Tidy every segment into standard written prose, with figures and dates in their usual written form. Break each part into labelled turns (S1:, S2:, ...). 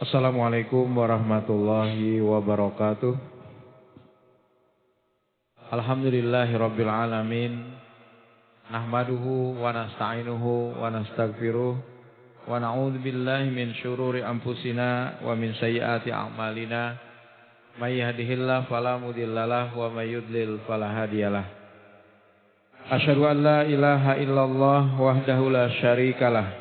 S1: Assalamualaikum warahmatullahi wabarakatuh. Alhamdulillahirabbil alamin. Nahmaduhu wa nasta'inuhu wa nastaghfiruh wa na'udzu billahi min syururi anfusina wa min sayyiati a'malina. May yahdihillahu fala mudhillalah wa may yudlil fala hadiyalah. Asyhadu an la ilaha illallah wahdahu la syarikalah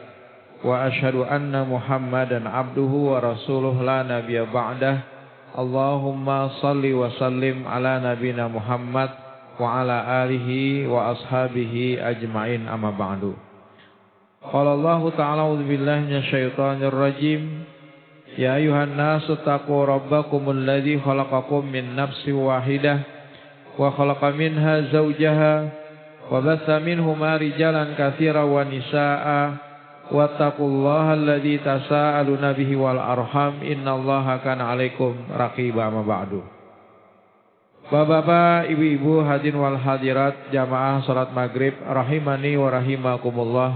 S1: wa asyhadu anna Muhammadan abduhu wa rasuluh la nabiyya ba'dah. Allahumma salli wa sallim ala nabina Muhammad wa ala alihi wa ashabihi ajma'in amma ba'du. Qala Allah ta'ala a'udzu billahi minasyaitonir rajim. Ya ayuhan nasu taqu rabbakumul ladzi khalaqakum min nafsin wahidah wa khalaqa minha zawjaha wa batha minhuma rijalan katsiran wa nisaa'a. Wattaqullaha alladzi tasaaluna bihi wal arham innallaha kana 'alaikum raqiba ma ba'du. Bapak-bapak, ibu-ibu, hadirin wal hadirat jamaah salat maghrib rahimani wa rahimakumullah.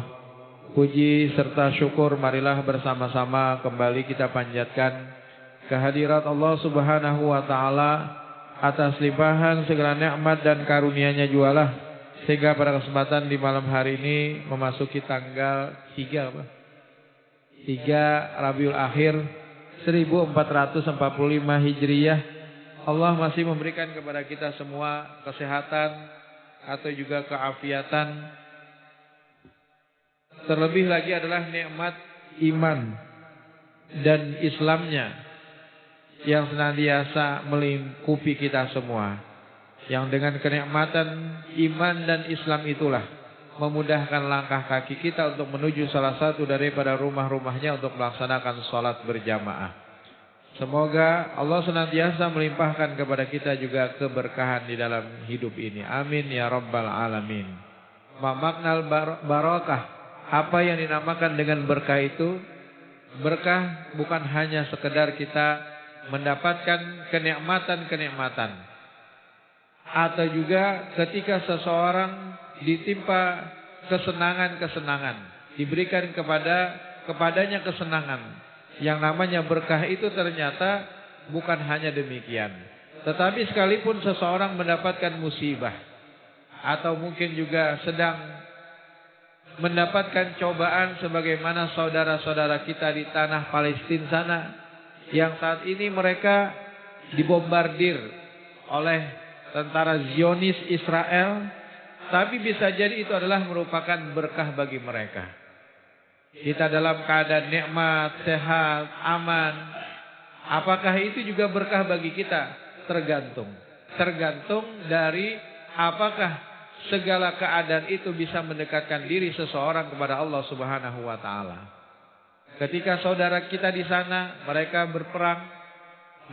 S1: Puji serta syukur marilah bersama-sama kembali kita panjatkan kehadirat Allah Subhanahu wa taala atas limpahan segala nikmat dan karunia-Nya jualah. Sehingga pada kesempatan di malam hari ini memasuki tanggal 3 Rabiul Akhir 1445 Hijriyah. Allah masih memberikan kepada kita semua kesehatan atau juga keafiatan. Terlebih lagi adalah nikmat iman dan Islamnya yang senantiasa melingkupi kita semua. Yang dengan kenikmatan iman dan Islam itulah memudahkan langkah kaki kita untuk menuju salah satu daripada rumah-rumahnya untuk melaksanakan sholat berjamaah. Semoga Allah senantiasa melimpahkan kepada kita juga keberkahan di dalam hidup ini. Amin ya rabbal alamin. Maknal barakah, apa yang dinamakan dengan berkah itu? Berkah bukan hanya sekedar kita mendapatkan kenikmatan-kenikmatan, atau juga ketika seseorang ditimpa kesenangan-kesenangan, diberikan kepadanya kesenangan. Yang namanya berkah itu ternyata bukan hanya demikian. Tetapi sekalipun seseorang mendapatkan musibah, atau mungkin juga sedang mendapatkan cobaan sebagaimana saudara-saudara kita di tanah Palestina sana, yang saat ini mereka dibombardir oleh tentara Zionis Israel, tapi bisa jadi itu adalah merupakan berkah bagi mereka. Kita dalam keadaan nikmat, sehat, aman. Apakah itu juga berkah bagi kita? Tergantung dari apakah segala keadaan itu bisa mendekatkan diri seseorang kepada Allah Subhanahu wa taala. Ketika saudara kita di sana, mereka berperang,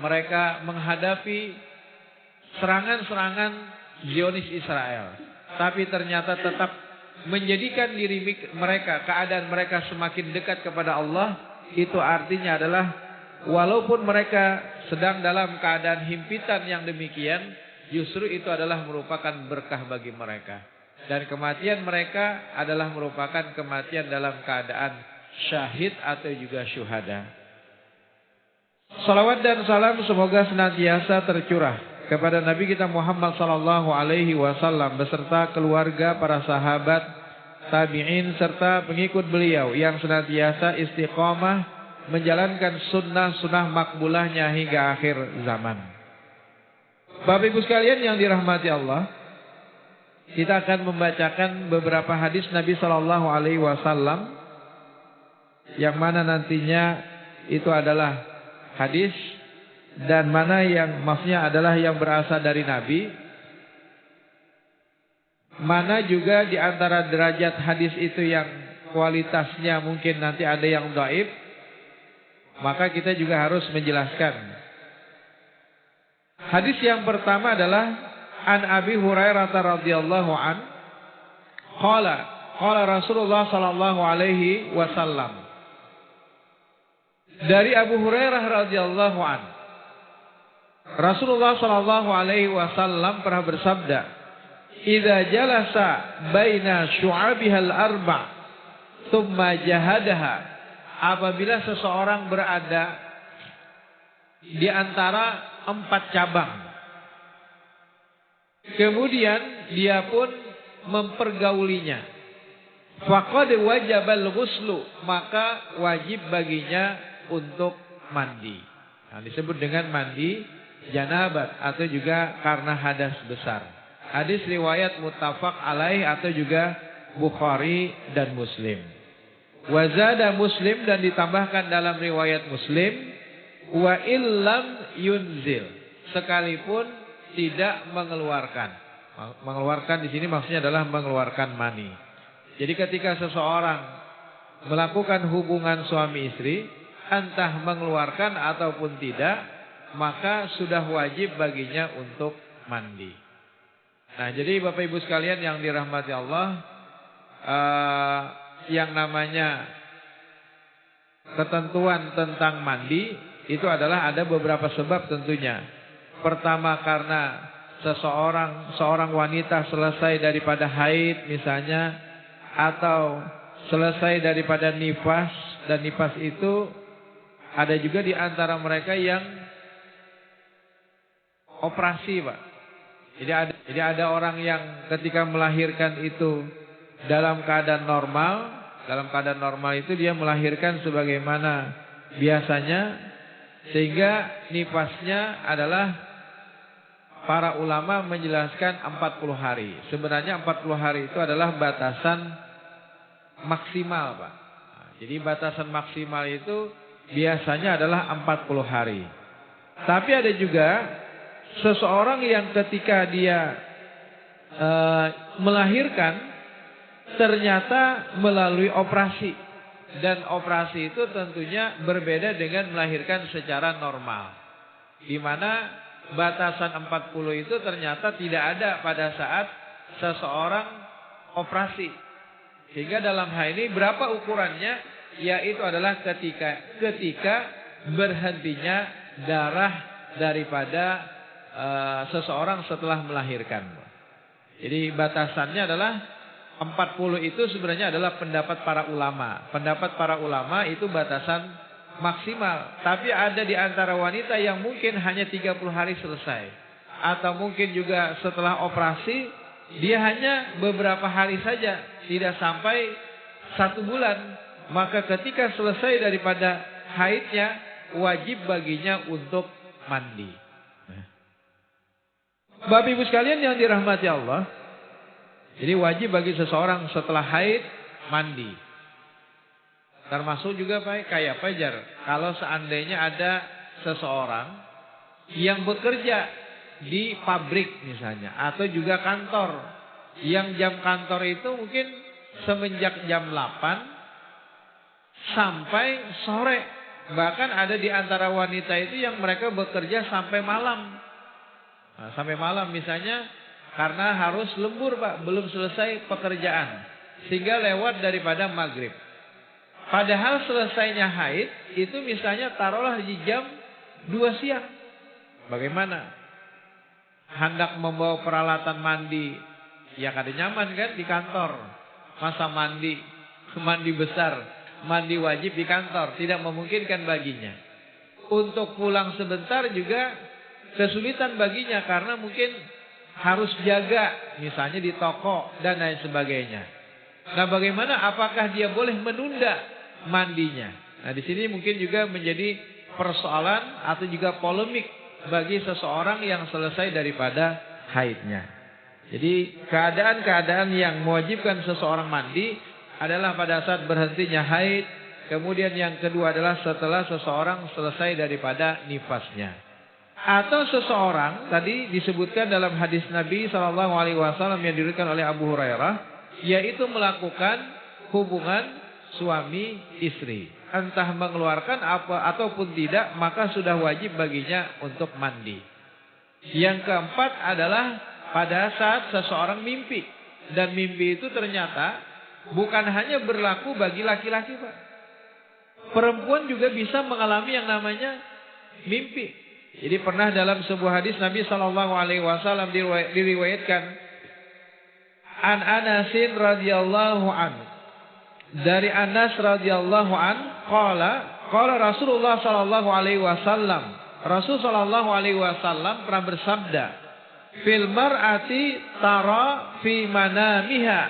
S1: mereka menghadapi serangan-serangan Zionis Israel, tapi ternyata tetap menjadikan diri mereka, keadaan mereka semakin dekat kepada Allah. Itu artinya adalah walaupun mereka sedang dalam keadaan himpitan yang demikian, justru itu adalah merupakan berkah bagi mereka. Dan kematian mereka adalah merupakan kematian dalam keadaan syahid atau juga syuhada. Salawat dan salam semoga senantiasa tercurah kepada Nabi kita Muhammad sallallahu alaihi wasallam beserta keluarga, para sahabat, tabi'in serta pengikut beliau yang senantiasa istiqomah menjalankan sunnah-sunnah makbulahnya hingga akhir zaman. Bapak Ibu sekalian yang dirahmati Allah, kita akan membacakan beberapa hadis Nabi sallallahu alaihi wasallam yang mana nantinya itu adalah hadis dan mana yang maksudnya adalah yang berasal dari Nabi. Mana juga di antara derajat hadis itu yang kualitasnya mungkin nanti ada yang dhaif, maka kita juga harus menjelaskan. Hadis yang pertama adalah an Abi Hurairah radhiyallahu an qala Rasulullah sallallahu alaihi wasallam. Dari Abu Hurairah radhiyallahu an, Rasulullah sallallahu alaihi wasallam pernah bersabda, "Idza jalasa baina syu'abihal arba' tsumma jahadaha." Apabila seseorang berada di antara 4 cabang. Kemudian dia pun mempergaulinya. Faqad wajabal ghuslu, maka wajib baginya untuk mandi. Nah, disebut dengan mandi janabat atau juga karena hadas besar. Hadis riwayat muttafaq alaih atau juga Bukhari dan Muslim. Wazada Muslim, dan ditambahkan dalam riwayat Muslim, wa illam yunzil, sekalipun tidak mengeluarkan. Mengeluarkan di sini maksudnya adalah mengeluarkan mani. Jadi ketika seseorang melakukan hubungan suami istri, entah mengeluarkan ataupun tidak, maka sudah wajib baginya untuk mandi. Nah, jadi Bapak Ibu sekalian yang dirahmati Allah, yang namanya ketentuan tentang mandi itu adalah ada beberapa sebab tentunya. Pertama, karena seorang wanita selesai daripada haid misalnya, atau selesai daripada nifas, dan nifas itu ada juga di antara mereka yang operasi, Pak. Jadi ada orang yang ketika melahirkan itu dalam keadaan normal. Dalam keadaan normal itu dia melahirkan sebagaimana biasanya, sehingga nifasnya adalah para ulama menjelaskan 40 hari. Sebenarnya 40 hari itu adalah batasan maksimal, Pak. Jadi batasan maksimal itu biasanya adalah 40 hari. Tapi ada juga seseorang yang ketika dia melahirkan ternyata melalui operasi. Dan operasi itu tentunya berbeda dengan melahirkan secara normal. Di mana batasan 40 itu ternyata tidak ada pada saat seseorang operasi. Sehingga dalam hal ini berapa ukurannya? Yaitu adalah ketika berhentinya darah daripada seseorang setelah melahirkan. Jadi batasannya adalah 40 itu sebenarnya adalah pendapat para ulama. Pendapat para ulama itu batasan maksimal. Tapi ada di antara wanita yang mungkin hanya 30 hari selesai. Atau mungkin juga setelah operasi dia hanya beberapa hari saja, tidak sampai 1 bulan. Maka ketika selesai daripada haidnya, wajib baginya untuk mandi. Bapak Ibu sekalian yang dirahmati Allah, jadi wajib bagi seseorang setelah haid mandi. Termasuk juga kayak pajar. Kalau seandainya ada seseorang yang bekerja di pabrik misalnya, atau juga kantor, yang jam kantor itu mungkin semenjak jam 8 sampai sore. Bahkan ada di antara wanita itu yang mereka bekerja sampai malam. Nah, sampai malam misalnya, karena harus lembur, Pak, belum selesai pekerjaan, sehingga lewat daripada maghrib. Padahal selesainya haid itu misalnya taruhlah di jam 2 siang. Bagaimana? Hendak membawa peralatan mandi, ya kada nyaman kan di kantor. Masa mandi besar, mandi wajib di kantor, tidak memungkinkan baginya. Untuk pulang sebentar juga kesulitan baginya, karena mungkin harus jaga misalnya di toko dan lain sebagainya. Nah, bagaimana, apakah dia boleh menunda mandinya? Nah, di sini mungkin juga menjadi persoalan atau juga polemik bagi seseorang yang selesai daripada haidnya. Jadi keadaan-keadaan yang mewajibkan seseorang mandi adalah pada saat berhentinya haid, kemudian yang kedua adalah setelah seseorang selesai daripada nifasnya. Atau seseorang tadi disebutkan dalam hadis Nabi SAW yang diriwayatkan oleh Abu Hurairah, yaitu melakukan hubungan suami istri, entah mengeluarkan apa ataupun tidak, maka sudah wajib baginya untuk mandi. Yang keempat adalah pada saat seseorang mimpi, dan mimpi itu ternyata bukan hanya berlaku bagi laki-laki, Pak. Perempuan juga bisa mengalami yang namanya mimpi. Jadi pernah dalam sebuah hadis Nabi SAW diriwayatkan an Anasin radhiyallahu an, dari Anas radhiyallahu an, qala Rasulullah sallallahu alaihi wasallam, Rasul Shallallahu Alaihi Wasallam pernah bersabda, "Fil mar'ati tara fi manamiha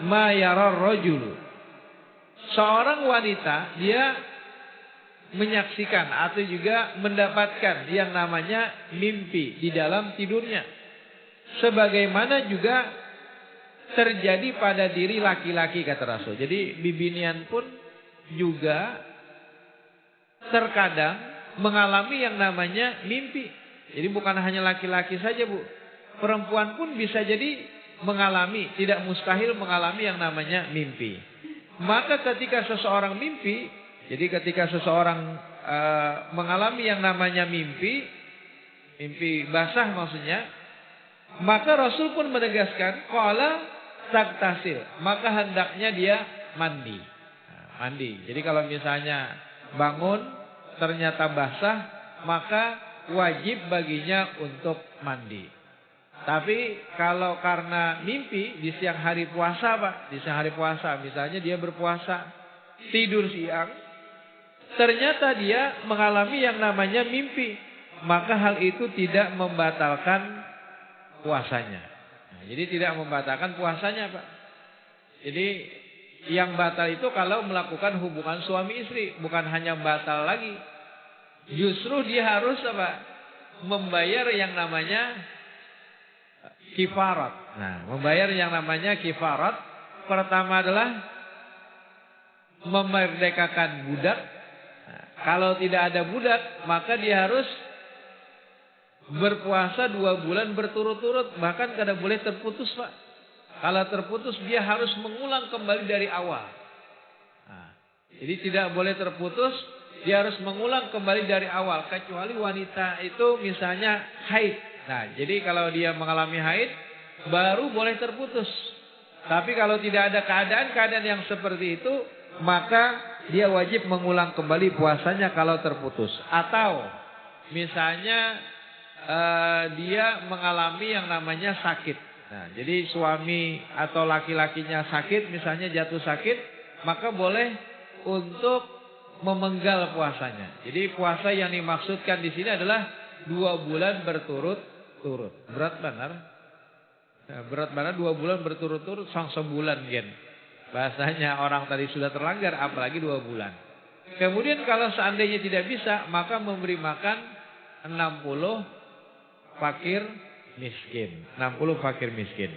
S1: ma yara rajul." Seorang wanita dia menyaksikan atau juga mendapatkan yang namanya mimpi di dalam tidurnya. Sebagaimana juga terjadi pada diri laki-laki, kata Rasul. Jadi bibinian pun juga terkadang mengalami yang namanya mimpi. Jadi bukan hanya laki-laki saja, Bu. Perempuan pun bisa jadi mengalami, tidak mustahil mengalami yang namanya mimpi. Maka ketika seseorang mimpi, jadi ketika seseorang mengalami yang namanya mimpi basah maksudnya, maka Rasul pun menegaskan, qala taktasil, maka hendaknya dia mandi. Mandi. Jadi kalau misalnya bangun ternyata basah, maka wajib baginya untuk mandi. Tapi kalau karena mimpi di siang hari puasa, Pak, di siang hari puasa, misalnya dia berpuasa, tidur siang, ternyata dia mengalami yang namanya mimpi, maka hal itu tidak membatalkan puasanya. Nah, jadi tidak membatalkan puasanya, Pak. Jadi yang batal itu kalau melakukan hubungan suami istri, bukan hanya batal lagi. Justru dia harus apa? Membayar yang namanya kifarat. Nah, membayar yang namanya kifarat pertama adalah memerdekakan budak. Nah, kalau tidak ada budak, maka dia harus berpuasa 2 bulan berturut-turut, bahkan kada boleh terputus, Pak. Kalau terputus dia harus mengulang kembali dari awal. Nah, jadi tidak boleh terputus, dia harus mengulang kembali dari awal. Kecuali wanita itu misalnya haid. Nah, jadi kalau dia mengalami haid, baru boleh terputus. Tapi kalau tidak ada keadaan yang seperti itu, maka dia wajib mengulang kembali puasanya kalau terputus. Atau misalnya dia mengalami yang namanya sakit. Nah, jadi suami atau laki-lakinya sakit, misalnya jatuh sakit, maka boleh untuk memenggal puasanya. Jadi puasa yang dimaksudkan di sini adalah 2 bulan berturut-turut. Berat benar. Nah, berat benar 2 bulan berturut-turut, sang sebulan gen. Bahasanya orang tadi sudah terlanggar, apalagi 2 bulan. Kemudian kalau seandainya tidak bisa, maka memberi makan 60 fakir miskin. 60 fakir miskin.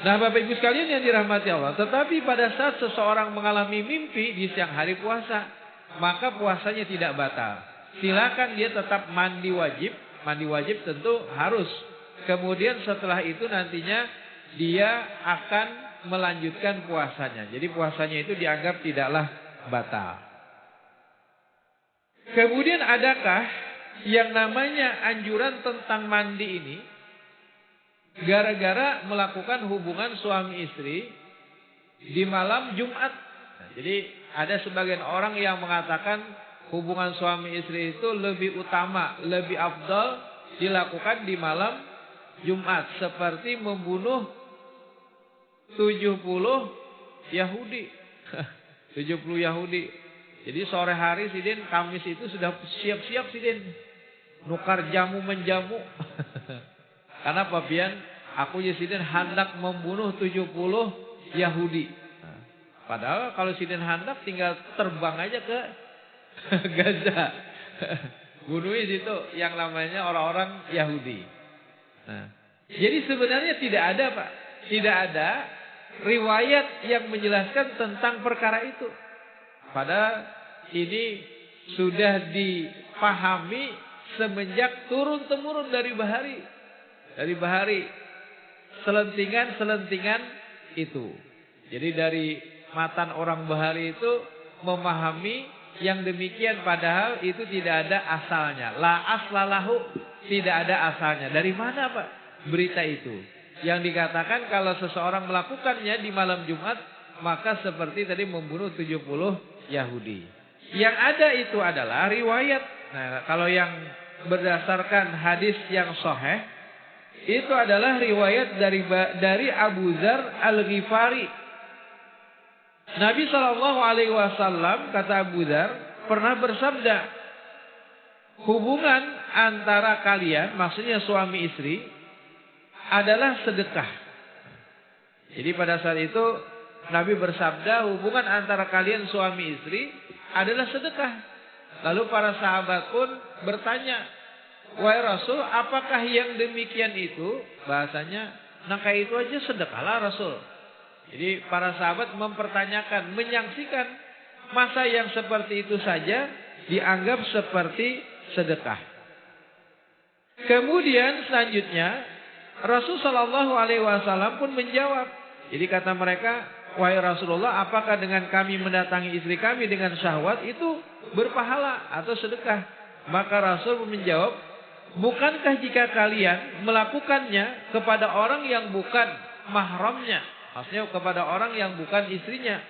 S1: Nah, Bapak Ibu sekalian yang dirahmati Allah, tetapi pada saat seseorang mengalami mimpi di siang hari puasa, maka puasanya tidak batal. Silakan dia tetap mandi wajib. Mandi wajib tentu harus. Kemudian setelah itu nantinya dia akan melanjutkan puasanya. Jadi puasanya itu dianggap tidaklah batal. Kemudian adakah yang namanya anjuran tentang mandi ini gara-gara melakukan hubungan suami istri di malam Jumat? Nah, jadi ada sebagian orang yang mengatakan hubungan suami istri itu lebih utama, lebih afdal dilakukan di malam Jumat, seperti membunuh 70 Yahudi. 70 Yahudi. Jadi sore hari Sidin, Kamis itu sudah siap-siap Sidin. Nukar jamu menjamu. Karena papian aku Sidin hendak membunuh 70 Yahudi. Padahal kalau Sidin hendak tinggal terbang aja ke Gaza. Bunuhin itu yang namanya orang-orang Yahudi. Nah, jadi sebenarnya tidak ada, Pak. Tidak ada riwayat yang menjelaskan tentang perkara itu. Padahal ini sudah dipahami semenjak turun-temurun dari bahari. Dari bahari. Selentingan-selentingan itu. Jadi dari matan orang bahari itu memahami yang demikian, padahal itu tidak ada asalnya. La aslalahu, tidak ada asalnya. Dari mana, Pak, berita itu? Yang dikatakan kalau seseorang melakukannya di malam Jumat, maka seperti tadi membunuh 70 Yahudi. Yang ada itu adalah riwayat. Nah, kalau yang berdasarkan hadis yang sahih, itu adalah riwayat dari Abu Dzar Al-Ghifari. Nabi SAW, kata Abu Dzar, pernah bersabda, hubungan antara kalian, maksudnya suami istri, adalah sedekah. Jadi pada saat itu Nabi bersabda hubungan antara kalian suami istri adalah sedekah. Lalu para sahabat pun bertanya, wahai Rasul, apakah yang demikian itu? Bahasanya, nah kayak itu aja sedekahlah Rasul. Jadi para sahabat mempertanyakan, menyaksikan masa yang seperti itu saja dianggap seperti sedekah. Kemudian selanjutnya Rasul Shallallahu Alaihi Wasallam pun menjawab. Jadi kata mereka, wahai Rasulullah, apakah dengan kami mendatangi istri kami dengan syahwat itu berpahala atau sedekah? Maka Rasul menjawab, bukankah jika kalian melakukannya kepada orang yang bukan mahramnya, maksudnya kepada orang yang bukan istrinya,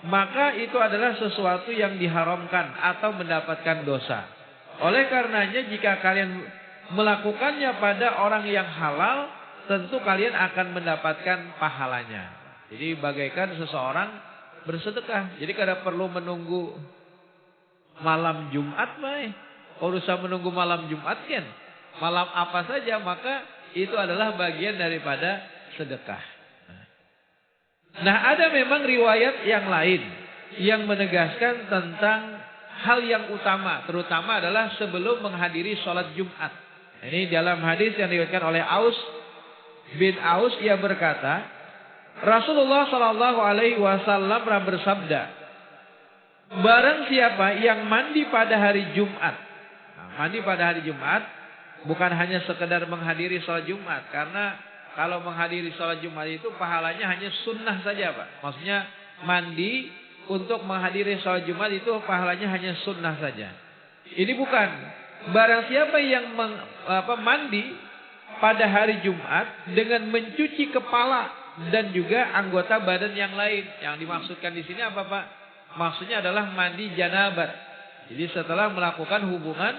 S1: maka itu adalah sesuatu yang diharamkan atau mendapatkan dosa. Oleh karenanya jika kalian melakukannya pada orang yang halal, tentu kalian akan mendapatkan pahalanya. Jadi bagaikan seseorang bersedekah. Jadi kada perlu menunggu malam Jumat, urusan menunggu malam Jumat kan. Malam apa saja, maka itu adalah bagian daripada sedekah. Nah, ada memang riwayat yang lain yang menegaskan tentang hal yang utama, terutama adalah sebelum menghadiri sholat Jumat. Ini dalam hadis yang diriwayatkan oleh Aus bin Aus, ia berkata, Rasulullah Shallallahu Alaihi Wasallam pernah bersabda, barang siapa yang mandi pada hari Jumat, mandi pada hari Jumat bukan hanya sekedar menghadiri sholat Jumat, karena kalau menghadiri sholat Jumat itu pahalanya hanya sunnah saja, Pak. Maksudnya mandi untuk menghadiri sholat Jumat itu pahalanya hanya sunnah saja. Ini bukan. Barang siapa yang mandi pada hari Jumat dengan mencuci kepala dan juga anggota badan yang lain. Yang dimaksudkan di sini apa, Pak? Maksudnya adalah mandi janabat. Jadi setelah melakukan hubungan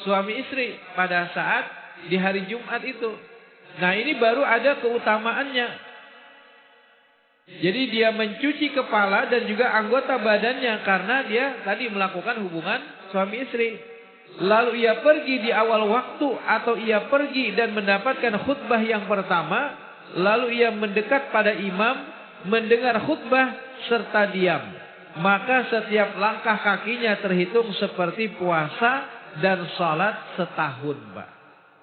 S1: suami istri pada saat di hari Jumat itu. Nah, ini baru ada keutamaannya. Jadi dia mencuci kepala dan juga anggota badannya karena dia tadi melakukan hubungan suami istri. Lalu ia pergi di awal waktu atau ia pergi dan mendapatkan khutbah yang pertama. Lalu ia mendekat pada imam, mendengar khutbah serta diam. Maka setiap langkah kakinya terhitung seperti puasa dan salat setahun, Pak.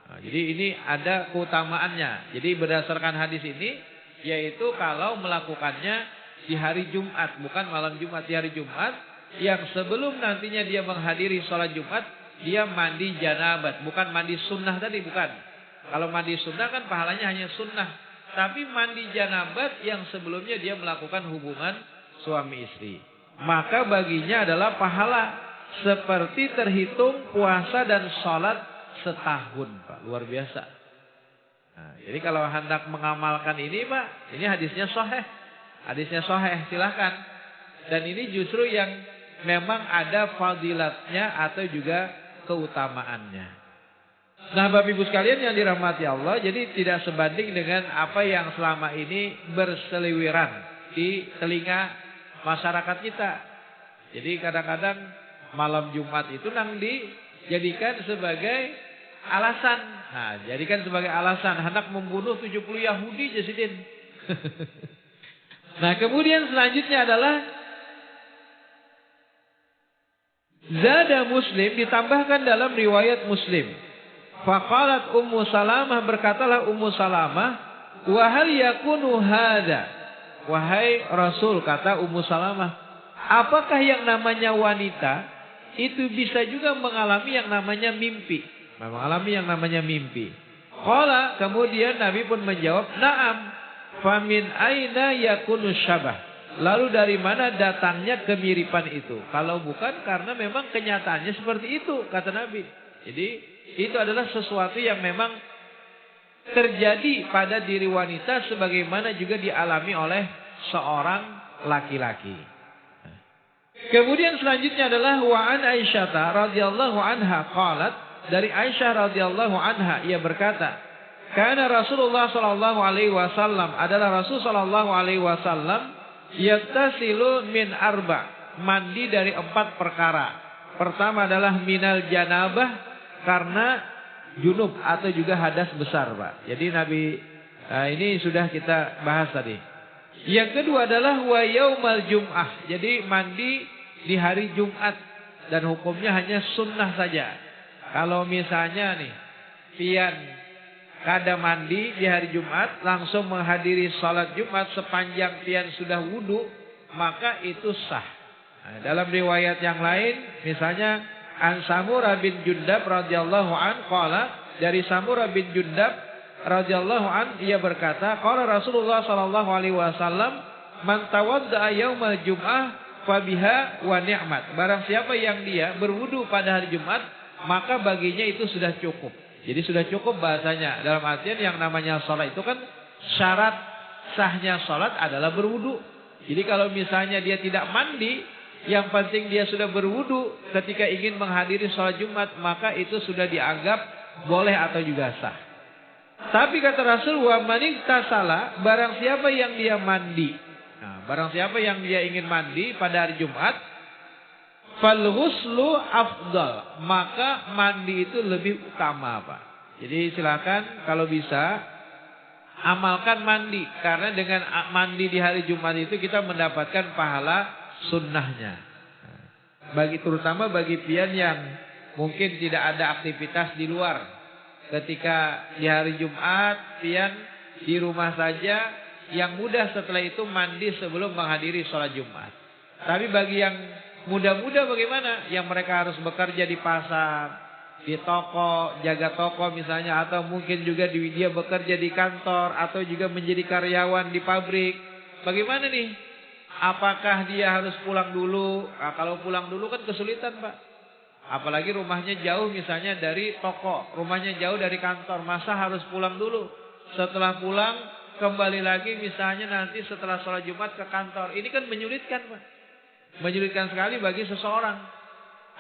S1: Nah, jadi ini ada keutamaannya. Jadi berdasarkan hadis ini, yaitu kalau melakukannya di hari Jumat, bukan malam Jumat, di hari Jumat, yang sebelum nantinya dia menghadiri sholat Jumat, dia mandi janabat, bukan mandi sunnah tadi, bukan. Kalau mandi sunnah kan pahalanya hanya sunnah, tapi mandi janabat yang sebelumnya dia melakukan hubungan suami istri, maka baginya adalah pahala seperti terhitung puasa dan sholat setahun, Pak. Luar biasa. Nah, jadi kalau hendak mengamalkan ini, Pak, ini hadisnya sahih. Hadisnya sahih, silahkan. Dan ini justru yang memang ada fadilatnya atau juga keutamaannya. Nah, Bapak Ibu sekalian yang dirahmati Allah, jadi tidak sebanding dengan apa yang selama ini berseliweran di telinga masyarakat kita. Jadi kadang-kadang malam Jumat itu nang dijadikan sebagai alasan. Nah, jadikan sebagai alasan hendak membunuh 70 Yahudi Jasidin. Nah, kemudian selanjutnya adalah zada Muslim, ditambahkan dalam riwayat Muslim. Faqalat Ummu Salamah, berkatalah Ummu Salamah, wa hal yakunu hada? Wahai Rasul, kata Ummu Salamah, apakah yang namanya wanita itu bisa juga mengalami yang namanya mimpi? Mengalami yang namanya mimpi. Qala, kemudian Nabi pun menjawab, na'am, famin aina yakunu syabah. Lalu dari mana datangnya kemiripan itu? Kalau bukan karena memang kenyataannya seperti itu, kata Nabi. Jadi itu adalah sesuatu yang memang terjadi pada diri wanita sebagaimana juga dialami oleh seorang laki-laki. Kemudian selanjutnya adalah wa an Aisyah radhiyallahu anha qalat, dari Aisyah radhiyallahu anha ia berkata, kana Rasulullah sallallahu alaihi wasallam, adalah Rasul sallallahu alaihi wasallam yaktasilu min arba, mandi dari 4 perkara. Pertama adalah minal janabah, karena junub atau juga hadas besar, Pak. Jadi ini sudah kita bahas tadi. Yang kedua adalah wa yaumal jum'ah. Jadi mandi di hari Jumat dan hukumnya hanya sunnah saja. Kalau misalnya nih pian kada mandi di hari Jumat langsung menghadiri salat Jumat sepanjang pian sudah wudu, maka itu sah. Nah, dalam riwayat yang lain misalnya an Samurah bin Jundab radhiyallahu an qala, dari Samurah bin Jundab radhiyallahu an ia berkata, qala Rasulullah sallallahu alaihi wasallam, man tawaddaa yaumal jum'ah fabiha wa ni'mat. Barang siapa yang dia berwudu pada hari Jumat, maka baginya itu sudah cukup. Jadi sudah cukup bahasanya. Dalam artian yang namanya sholat itu kan syarat sahnya sholat adalah berwudu. Jadi kalau misalnya dia tidak mandi, yang penting dia sudah berwudu ketika ingin menghadiri sholat Jumat, maka itu sudah dianggap boleh atau juga sah. Tapi kata Rasul, wa maniktasala, barang siapa yang dia mandi. Nah, barang siapa yang dia ingin mandi pada hari Jumat, fal ghuslu afdal, maka mandi itu lebih utama, Pak. Jadi silakan kalau bisa amalkan mandi, karena dengan mandi di hari Jumat itu kita mendapatkan pahala sunnahnya. Terutama bagi pian yang mungkin tidak ada aktivitas di luar. Ketika di hari Jumat pian di rumah saja, yang mudah setelah itu mandi sebelum menghadiri sholat Jumat. Tapi bagi yang muda-muda bagaimana? Yang mereka harus bekerja di pasar, di toko, jaga toko misalnya, atau mungkin juga dia bekerja di kantor, atau juga menjadi karyawan di pabrik. Bagaimana nih? Apakah dia harus pulang dulu? Nah, kalau pulang dulu kan kesulitan, Pak. Apalagi rumahnya jauh misalnya dari toko, rumahnya jauh dari kantor, masa harus pulang dulu? Setelah pulang kembali lagi misalnya nanti setelah sholat Jumat ke kantor. Ini kan menyulitkan, Pak. Menyulitkan sekali bagi seseorang.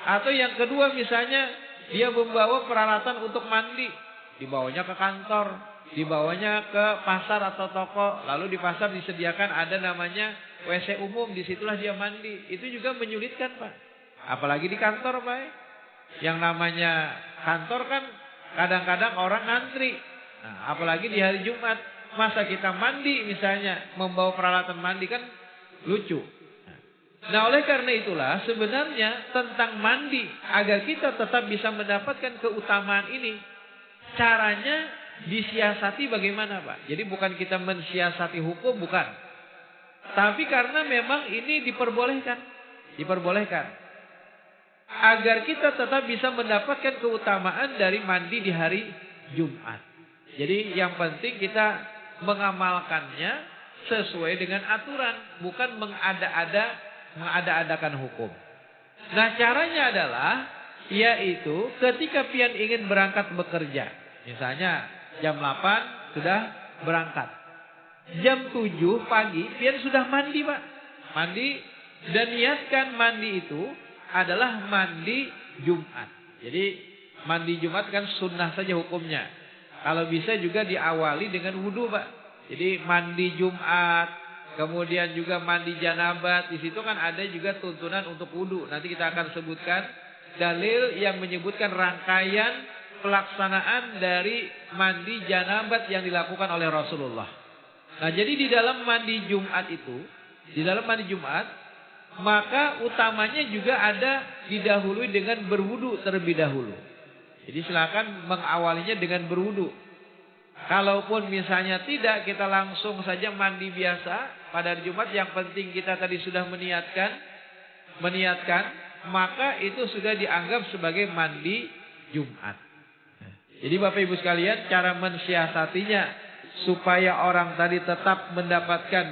S1: Atau yang kedua misalnya dia membawa peralatan untuk mandi, dibawanya ke kantor, dibawanya ke pasar atau toko, lalu di pasar disediakan ada namanya WC umum, disitulah dia mandi. Itu juga menyulitkan, Pak. Apalagi di kantor, Pak. Yang namanya kantor kan kadang-kadang orang ngantri. Nah, apalagi di hari Jumat, masa kita mandi misalnya membawa peralatan mandi, kan lucu. Nah, oleh karena itulah sebenarnya tentang mandi, agar kita tetap bisa mendapatkan keutamaan ini, caranya disiasati bagaimana, Pak? Jadi bukan kita mensiasati hukum, bukan. Tapi karena memang ini diperbolehkan. Agar kita tetap bisa mendapatkan keutamaan dari mandi di hari Jumat. Jadi yang penting kita mengamalkannya sesuai dengan aturan, bukan mengada-adakan hukum. Nah, caranya adalah yaitu ketika pian ingin berangkat bekerja. Misalnya jam 8 sudah berangkat. Jam 7 pagi pian sudah mandi, Pak. Mandi, dan niatkan mandi itu adalah mandi Jumat. Jadi mandi Jumat kan sunnah saja hukumnya. Kalau bisa juga diawali dengan wudu, Pak. Jadi mandi Jumat, kemudian juga mandi janabat. Di situ kan ada juga tuntunan untuk wudu. Nanti kita akan sebutkan dalil yang menyebutkan rangkaian pelaksanaan dari mandi janabat yang dilakukan oleh Rasulullah. Nah, jadi di dalam mandi Jumat itu, maka utamanya juga ada didahului dengan berwudu terlebih dahulu. Jadi silakan mengawalinya dengan berwudu. Kalaupun misalnya tidak, kita langsung saja mandi biasa pada hari Jumat. Yang penting kita tadi sudah meniatkan, maka itu sudah dianggap sebagai mandi Jumat. Jadi Bapak Ibu sekalian, cara mensiasatinya supaya orang tadi tetap mendapatkan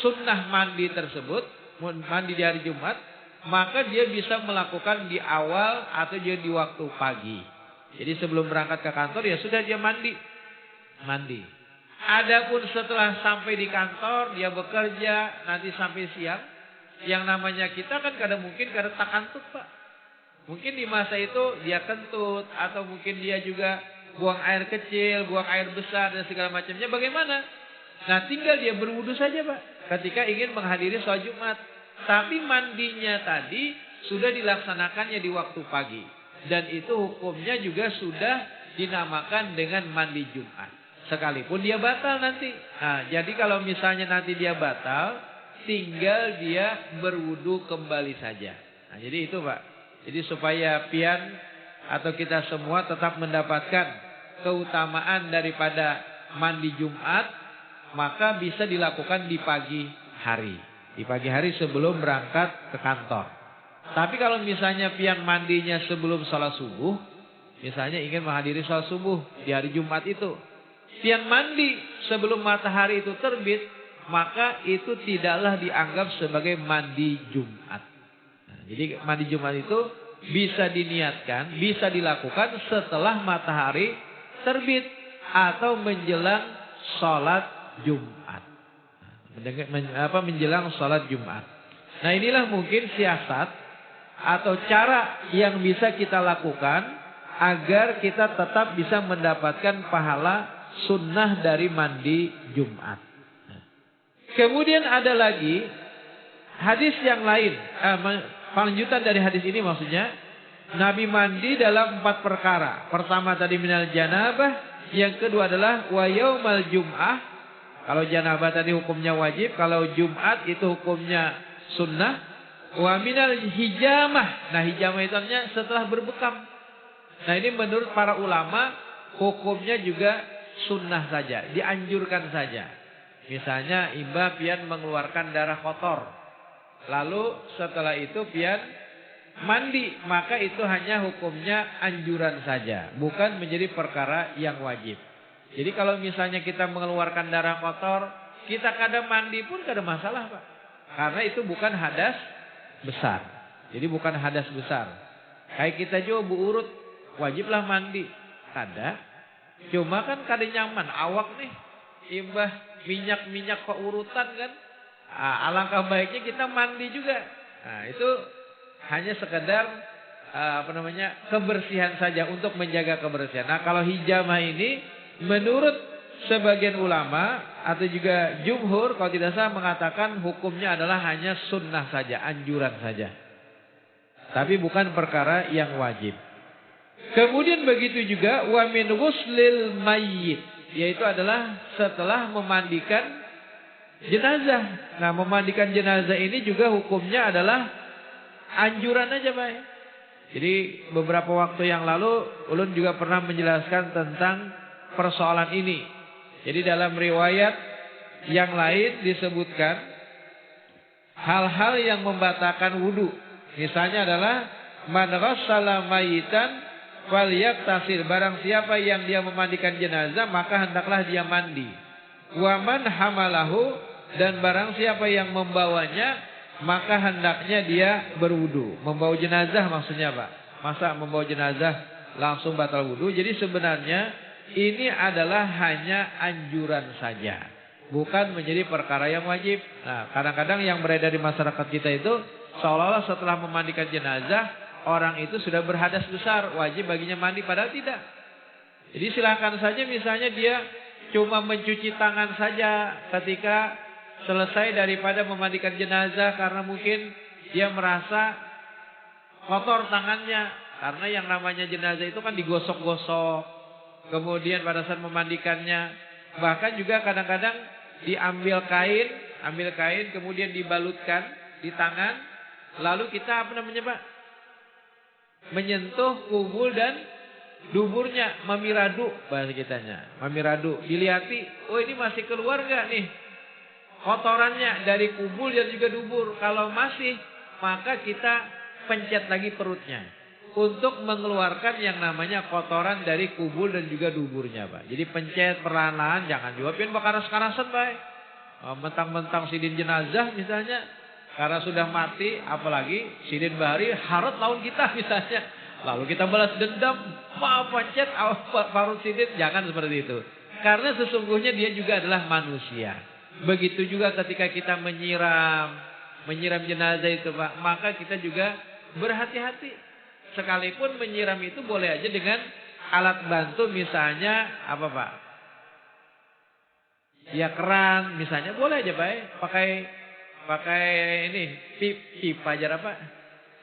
S1: sunnah mandi tersebut, mandi di hari Jumat, maka dia bisa melakukan di awal atau dia di waktu pagi. Jadi sebelum berangkat ke kantor ya sudah dia mandi. Adapun setelah sampai di kantor dia bekerja nanti sampai siang, yang namanya kita kan kadang tak kantut, Pak. Mungkin di masa itu dia kentut, atau mungkin dia juga buang air kecil, buang air besar dan segala macamnya. Bagaimana? Nah, tinggal dia berwudu saja, Pak, ketika ingin menghadiri sholat Jumat. Tapi mandinya tadi sudah dilaksanakannya di waktu pagi. Dan itu hukumnya juga sudah dinamakan dengan mandi Jumat. Sekalipun dia batal nanti. Nah, jadi kalau misalnya nanti dia batal, tinggal dia berwudu kembali saja. Nah, jadi itu Pak. Jadi supaya pian atau kita semua tetap mendapatkan keutamaan daripada mandi Jumat, maka bisa dilakukan di pagi hari. Di pagi hari sebelum berangkat ke kantor. Tapi kalau misalnya pian mandinya sebelum sholat subuh, misalnya ingin menghadiri sholat subuh di hari Jumat itu, pian mandi sebelum matahari itu terbit, maka itu tidaklah dianggap sebagai mandi Jumat. Nah, jadi mandi Jumat itu bisa diniatkan, bisa dilakukan setelah matahari terbit atau menjelang sholat Jumat. Menjelang sholat Jumat. Nah, inilah mungkin siasat atau cara yang bisa kita lakukan agar kita tetap bisa mendapatkan pahala sunnah dari mandi Jumat. Kemudian ada lagi hadis yang lain, lanjutan dari hadis ini maksudnya, Nabi mandi dalam 4 perkara. Pertama tadi minal janabah, yang kedua adalah wa yaumal jum'ah. Kalau janabah tadi hukumnya wajib, kalau Jumat itu hukumnya sunnah. Wa minal hijamah. Nah, hijamah itu artinya setelah berbekam. Nah, ini menurut para ulama hukumnya juga sunnah saja, dianjurkan saja. Misalnya imbah pian mengeluarkan darah kotor, lalu setelah itu pian mandi, maka itu hanya hukumnya anjuran saja, bukan menjadi perkara yang wajib. Jadi kalau misalnya kita mengeluarkan darah kotor, kita kadang mandi pun tidak ada masalah Pak. Karena itu bukan hadas besar. Jadi bukan hadas besar. Kayak kita juga urut, wajiblah mandi. Kada. Cuma kan kada nyaman, awak nih imbah minyak-minyak keurutan kan. Alangkah baiknya kita mandi juga. Nah, itu hanya sekedar kebersihan saja, untuk menjaga kebersihan. Nah, kalau hijamah ini menurut sebagian ulama atau juga jumhur kalau tidak salah mengatakan hukumnya adalah hanya sunnah saja, anjuran saja. Tapi bukan perkara yang wajib. Kemudian begitu juga wa min ghuslil mayyit, yaitu adalah setelah memandikan jenazah. Nah, memandikan jenazah ini juga hukumnya adalah anjuran aja Pak. Jadi beberapa waktu yang lalu ulun juga pernah menjelaskan tentang persoalan ini. Jadi dalam riwayat yang lain disebutkan hal-hal yang membatalkan wudu. Misalnya adalah man ghassala mayitan falyaktasil, barang siapa yang dia memandikan jenazah maka hendaklah dia mandi. Wa man hamalahu, dan barang siapa yang membawanya maka hendaknya dia berwudu. Membawa jenazah maksudnya Pak. Masa membawa jenazah langsung batal wudu? Jadi sebenarnya ini adalah hanya anjuran saja, bukan menjadi perkara yang wajib. Nah, kadang-kadang yang beredar di masyarakat kita itu seolah-olah setelah memandikan jenazah orang itu sudah berhadas besar, wajib baginya mandi, padahal tidak. Jadi silakan saja misalnya dia cuma mencuci tangan saja ketika selesai daripada memandikan jenazah, karena mungkin dia merasa kotor tangannya. Karena yang namanya jenazah itu kan digosok-gosok. Kemudian pada saat memandikannya, bahkan juga kadang-kadang diambil kain, kemudian dibalutkan di tangan, lalu kita Pak? Menyentuh kubul dan duburnya, memiradu bahasa kitanya, memiradu. Dilihati, oh ini masih keluar enggak nih kotorannya dari kubul dan juga dubur. Kalau masih, maka kita pencet lagi perutnya untuk mengeluarkan yang namanya kotoran dari kubul dan juga duburnya Pak. Jadi pencet perlahan-lahan, jangan juga pian bakaras-karasan Pak. Mentang-mentang sidin jenazah misalnya, karena sudah mati, apalagi sidin bahari harut lawan kita misalnya, lalu kita balas dendam, maaf pencet parut sidin, jangan seperti itu. Karena sesungguhnya dia juga adalah manusia. Begitu juga ketika kita menyiram jenazah itu Pak, maka kita juga berhati-hati. Sekalipun menyiram itu boleh aja dengan alat bantu, misalnya apa Pak? Ya keran misalnya boleh aja Pak. Pakai ini pipa aja apa?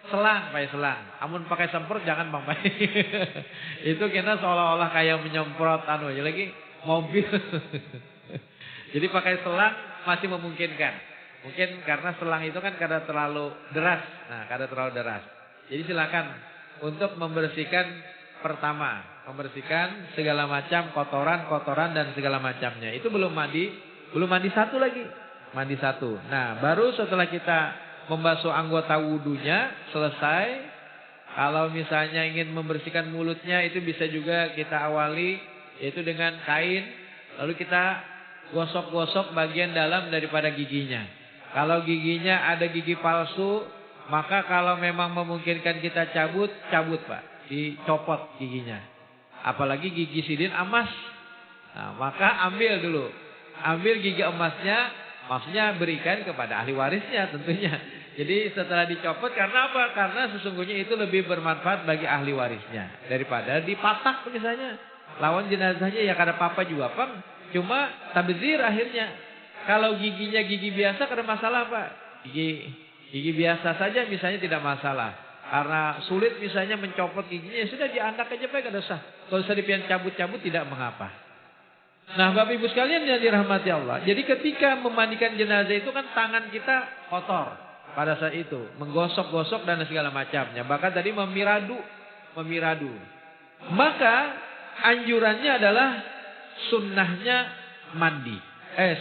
S1: Selang, pakai selang. Amun pakai semprot jangan Bang Pai. Itu kita seolah-olah kayak menyemprot aja lagi mobil. Jadi pakai selang masih memungkinkan. Mungkin karena selang itu kan kadang terlalu deras. Nah, kadang terlalu deras. Jadi silakan untuk membersihkan pertama, membersihkan segala macam kotoran dan segala macamnya. Itu belum mandi satu lagi. Mandi satu. Nah, baru setelah kita membasuh anggota wudunya selesai. Kalau misalnya ingin membersihkan mulutnya itu bisa juga kita awali yaitu dengan kain. Lalu kita gosok-gosok bagian dalam daripada giginya. Kalau giginya ada gigi palsu, maka kalau memang memungkinkan kita cabut Pak. Dicopot giginya. Apalagi gigi sidin emas. Nah, maka ambil dulu. Ambil gigi emasnya, maksudnya berikan kepada ahli warisnya tentunya. Jadi setelah dicopot karena apa? Karena sesungguhnya itu lebih bermanfaat bagi ahli warisnya. Daripada dipatak misalnya. Lawan jenazahnya ya kada apa-apa juga Pak. Cuma tabzir akhirnya. Kalau giginya gigi biasa kada masalah Pak. Gigi biasa saja misalnya tidak masalah. Karena sulit misalnya mencopot giginya ya sudah diandak aja Pak kada usah. Kalau usah dipian cabut-cabut tidak mengapa. Nah Bapak Ibu sekalian yang dirahmati Allah. Jadi ketika memandikan jenazah itu kan tangan kita kotor. Pada saat itu menggosok-gosok dan segala macamnya. Bahkan tadi memiradu. Maka anjurannya adalah sunnahnya mandi.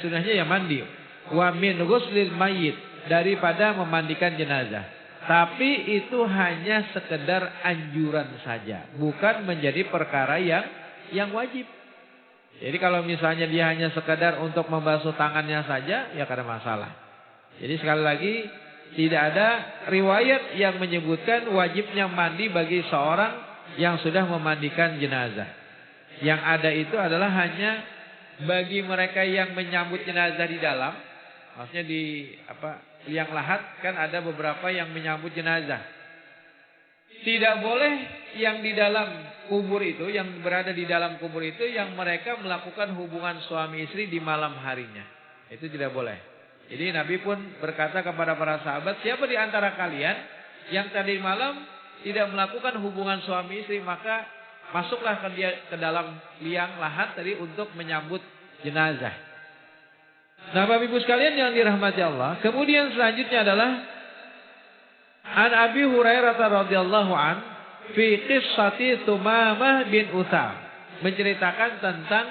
S1: Sunnahnya ya mandi. Wa min ghuslil mayyit, daripada memandikan jenazah. Tapi itu hanya sekedar anjuran saja, bukan menjadi perkara yang wajib. Jadi kalau misalnya dia hanya sekedar untuk membasuh tangannya saja, ya kada masalah. Jadi sekali lagi tidak ada riwayat yang menyebutkan wajibnya mandi bagi seorang yang sudah memandikan jenazah. Yang ada itu adalah hanya bagi mereka yang menyambut jenazah di dalam. Maksudnya di liang lahat kan ada beberapa yang menyambut jenazah. Tidak boleh yang di dalam kubur itu, yang berada di dalam kubur itu, yang mereka melakukan hubungan suami istri di malam harinya. Itu tidak boleh. Jadi Nabi pun berkata kepada para sahabat, siapa di antara kalian yang tadi malam tidak melakukan hubungan suami istri, maka masuklah ke dalam liang lahat tadi untuk menyambut jenazah. Nah Bapak Ibu sekalian yang dirahmati Allah. Kemudian selanjutnya adalah An Abi Hurairah radhiyallahu an fi qissati Tumamah bin Utsal, menceritakan tentang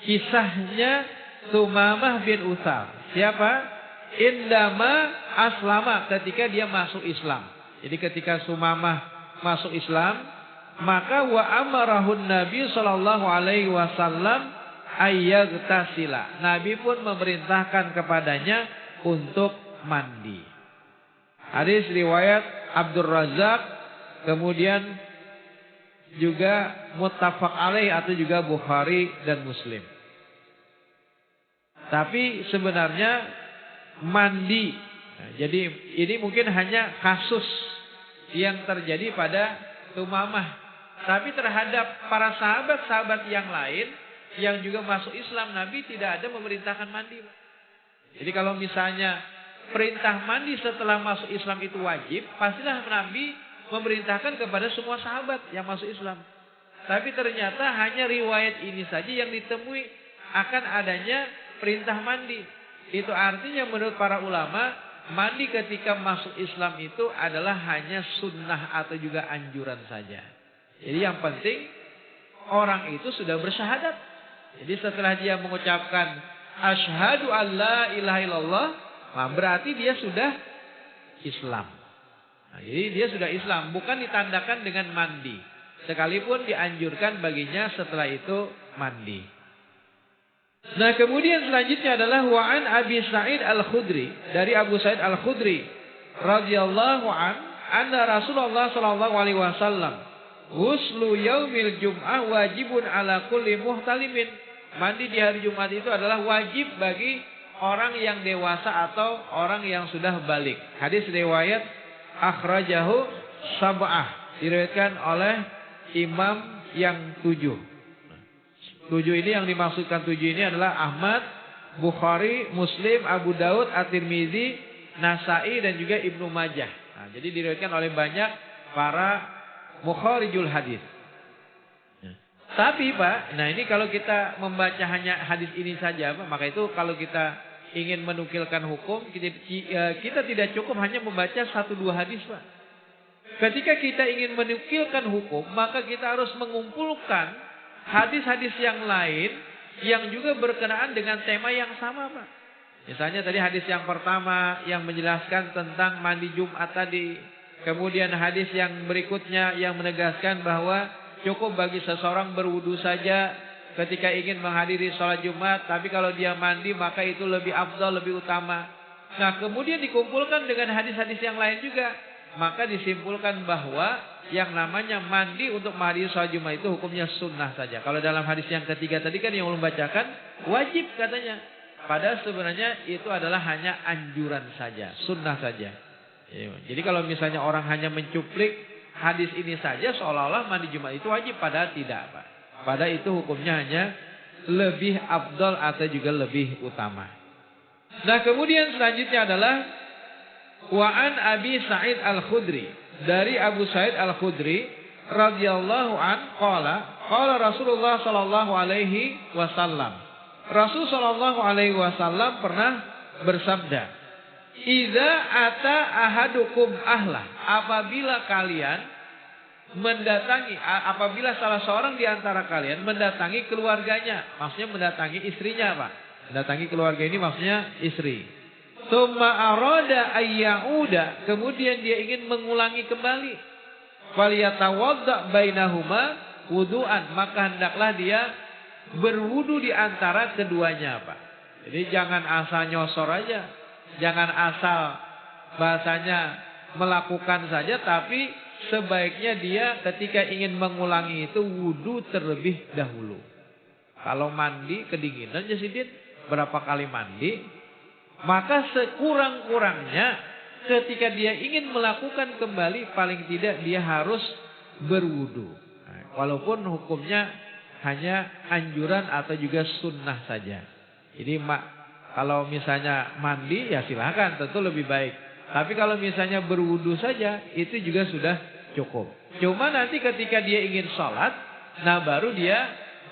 S1: kisahnya Tumamah bin Utsal. Siapa? Indama aslama, ketika dia masuk Islam. Jadi ketika Tumamah masuk Islam, maka wa amarahun Nabi sallallahu alaihi wasallam ayyagtasila. Nabi pun memerintahkan kepadanya untuk mandi. Hadis riwayat Abdul Razak, kemudian juga muttafaq alaih atau juga Bukhari dan Muslim. Tapi sebenarnya mandi. Nah, jadi ini mungkin hanya kasus yang terjadi pada Tumamah. Tapi terhadap para sahabat-sahabat yang lain yang juga masuk Islam, Nabi tidak ada memerintahkan mandi. Jadi kalau misalnya perintah mandi setelah masuk Islam itu wajib, pastilah Nabi memerintahkan kepada semua sahabat yang masuk Islam. Tapi ternyata hanya riwayat ini saja yang ditemui akan adanya perintah mandi. Itu artinya menurut para ulama, mandi ketika masuk Islam itu adalah hanya sunnah atau juga anjuran saja. Jadi yang penting orang itu sudah bersyahadat. Jadi setelah dia mengucapkan asyhadu alla ilaha illallah, nah berarti dia sudah Islam. Nah, jadi dia sudah Islam, bukan ditandakan dengan mandi. Sekalipun dianjurkan baginya setelah itu mandi. Nah kemudian selanjutnya adalah wa'an Abi Sa'id Al-Khudri, dari Abu Sa'id Al-Khudri radhiyallahu an, anna Rasulullah sallallahu alaihi wasallam ghuslu yaumil jum'ah wajibun ala kulli muhtalimin. Mandi di hari Jumat itu adalah wajib bagi orang yang dewasa atau orang yang sudah balik. Hadis riwayat akhrajahu sab'ah, diriwayatkan oleh imam yang 7. 7 ini yang dimaksudkan 7 ini adalah Ahmad, Bukhari, Muslim, Abu Daud, At-Tirmizi, Nasai dan juga Ibnu Majah. Nah, jadi diriwayatkan oleh banyak para mukharijul hadis. Tapi Pak, nah ini kalau kita membaca hanya hadis ini saja Pak, maka itu kalau kita ingin menukilkan hukum, kita tidak cukup hanya membaca 1-2 hadis Pak. Ketika kita ingin menukilkan hukum, maka kita harus mengumpulkan hadis-hadis yang lain yang juga berkenaan dengan tema yang sama Pak. Misalnya tadi hadis yang pertama yang menjelaskan tentang mandi Jumat tadi. Kemudian hadis yang berikutnya yang menegaskan bahwa cukup bagi seseorang berwudu saja ketika ingin menghadiri sholat Jumat. Tapi kalau dia mandi maka itu lebih afdal, lebih utama. Nah kemudian dikumpulkan dengan hadis-hadis yang lain juga. Maka disimpulkan bahwa yang namanya mandi untuk menghadiri sholat Jumat itu hukumnya sunnah saja. Kalau dalam hadis yang ketiga tadi kan yang ulun bacakan wajib katanya. Padahal sebenarnya itu adalah hanya anjuran saja, sunnah saja. Jadi kalau misalnya orang hanya mencuplik hadis ini saja seolah-olah mandi Jumat itu wajib, padahal tidak Pak. Padahal itu hukumnya hanya lebih afdal atau juga lebih utama. Nah kemudian selanjutnya adalah Wa'an Abi Sa'id Al-Khudri. Dari Abu Sa'id Al-Khudri radhiyallahu an qala Rasulullah sallallahu alaihi wasallam. Rasul sallallahu alaihi wasallam pernah bersabda, "Idza ata ahadukum ahlah." Apabila kalian mendatangi, apabila salah seorang di antara kalian mendatangi keluarganya, maksudnya mendatangi istrinya, Pak. Mendatangi keluarga ini maksudnya istri. Tsumma arada ayyauda, kemudian dia ingin mengulangi kembali. Falyatawadda bainahuma wudu'an, maka hendaklah dia berwudu di antara keduanya, Pak. Jadi jangan asal nyosor aja. Jangan asal bahasanya melakukan saja, tapi sebaiknya dia ketika ingin mengulangi itu wudu terlebih dahulu. Kalau mandi kedinginan Jasidin, berapa kali mandi, maka sekurang-kurangnya ketika dia ingin melakukan kembali paling tidak dia harus berwudu. Nah, walaupun hukumnya hanya anjuran atau juga sunnah saja. Jadi kalau misalnya mandi ya silakan, tentu lebih baik. Tapi kalau misalnya berwudu saja itu juga sudah cukup. Cuma nanti ketika dia ingin sholat, nah baru dia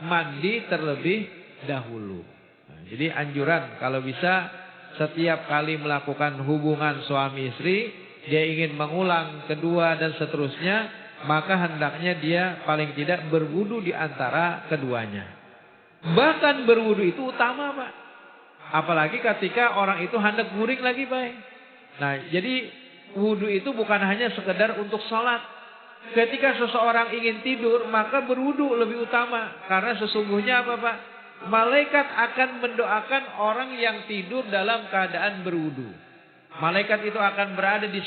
S1: mandi terlebih dahulu. Nah, jadi anjuran kalau bisa setiap kali melakukan hubungan suami istri, dia ingin mengulang kedua dan seterusnya, maka hendaknya dia paling tidak berwudu di antara keduanya. Bahkan berwudu itu utama, Pak. Apalagi ketika orang itu hendak guring lagi, Pak. Nah, jadi wudu itu bukan hanya sekedar untuk sholat. Ketika seseorang ingin tidur, maka berwudu lebih utama. Karena sesungguhnya apa, Pak? Malaikat akan mendoakan orang yang tidur dalam keadaan berwudu. Malaikat itu akan berada di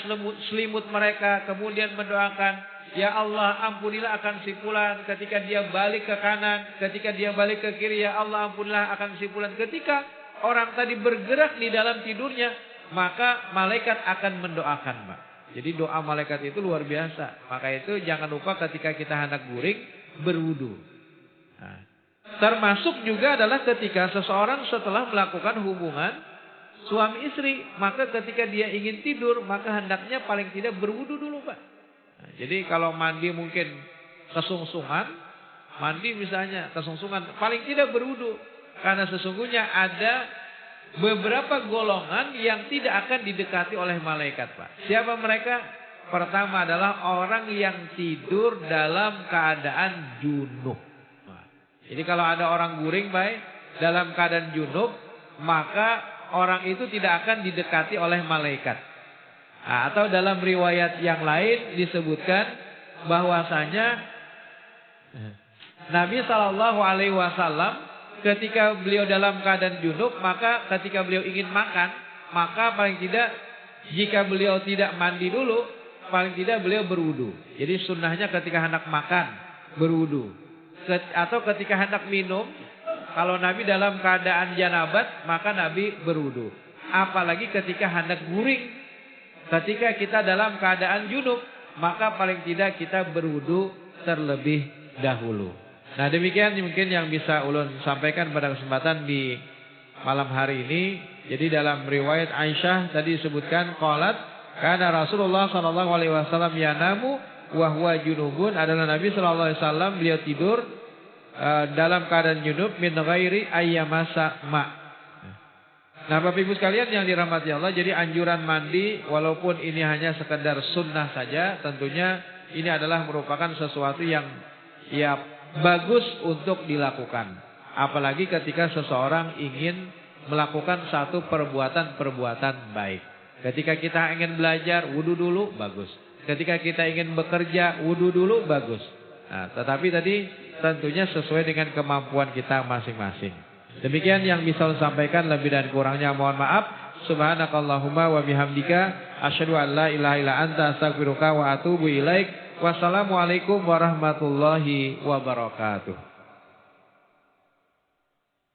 S1: selimut mereka, kemudian mendoakan, ya Allah ampunilah akan si fulan ketika dia balik ke kanan, ketika dia balik ke kiri, ya Allah ampunilah akan si fulan. Ketika orang tadi bergerak di dalam tidurnya, maka malaikat akan mendoakan, Pak. Jadi doa malaikat itu luar biasa. Maka itu jangan lupa ketika kita hendak guring berwudu. Nah, termasuk juga adalah ketika seseorang setelah melakukan hubungan suami istri, maka ketika dia ingin tidur, maka hendaknya paling tidak berwudu dulu, Pak. Nah, jadi kalau mandi mungkin kesungsungan, mandi misalnya kesungsungan, paling tidak berwudu. Karena sesungguhnya ada beberapa golongan yang tidak akan didekati oleh malaikat, Pak. Siapa mereka? Pertama adalah orang yang tidur dalam keadaan junub. Nah, jadi kalau ada orang guring, Pak, dalam keadaan junub, maka orang itu tidak akan didekati oleh malaikat. Nah, atau dalam riwayat yang lain disebutkan bahwasanya Nabi SAW ketika beliau dalam keadaan junub, maka ketika beliau ingin makan, maka paling tidak jika beliau tidak mandi dulu, paling tidak beliau berwudu. Jadi sunnahnya ketika hendak makan berwudu, atau ketika hendak minum, kalau Nabi dalam keadaan janabat, maka Nabi berwudu. Apalagi ketika hendak guring, ketika kita dalam keadaan junub, maka paling tidak kita berwudu terlebih dahulu. Nah, demikian mungkin yang bisa ulun sampaikan pada kesempatan di malam hari ini. Jadi dalam riwayat Aisyah tadi disebutkan qalat Karena Rasulullah sallallahu alaihi wasallam yanamu wa huwa junubun, adalah Nabi sallallahu alaihi wasallam beliau tidur dalam keadaan junub min ghairi ayyamasa ma. Nah, Bapak Ibu sekalian yang dirahmati Allah, jadi anjuran mandi walaupun ini hanya sekedar sunnah saja, tentunya ini adalah merupakan sesuatu yang ya bagus untuk dilakukan. Apalagi ketika seseorang ingin melakukan satu perbuatan baik. Ketika kita ingin belajar, wudu dulu, bagus. Ketika kita ingin bekerja, wudu dulu, bagus. Nah, tetapi tadi tentunya sesuai dengan kemampuan kita masing-masing. Demikian yang bisa saya sampaikan, lebih dan kurangnya mohon maaf. Subhanakallahumma wa bihamdika asyhadu an la ilaha illa anta astaghfiruka wa atubu ilaik. Wassalamualaikum warahmatullahi wabarakatuh.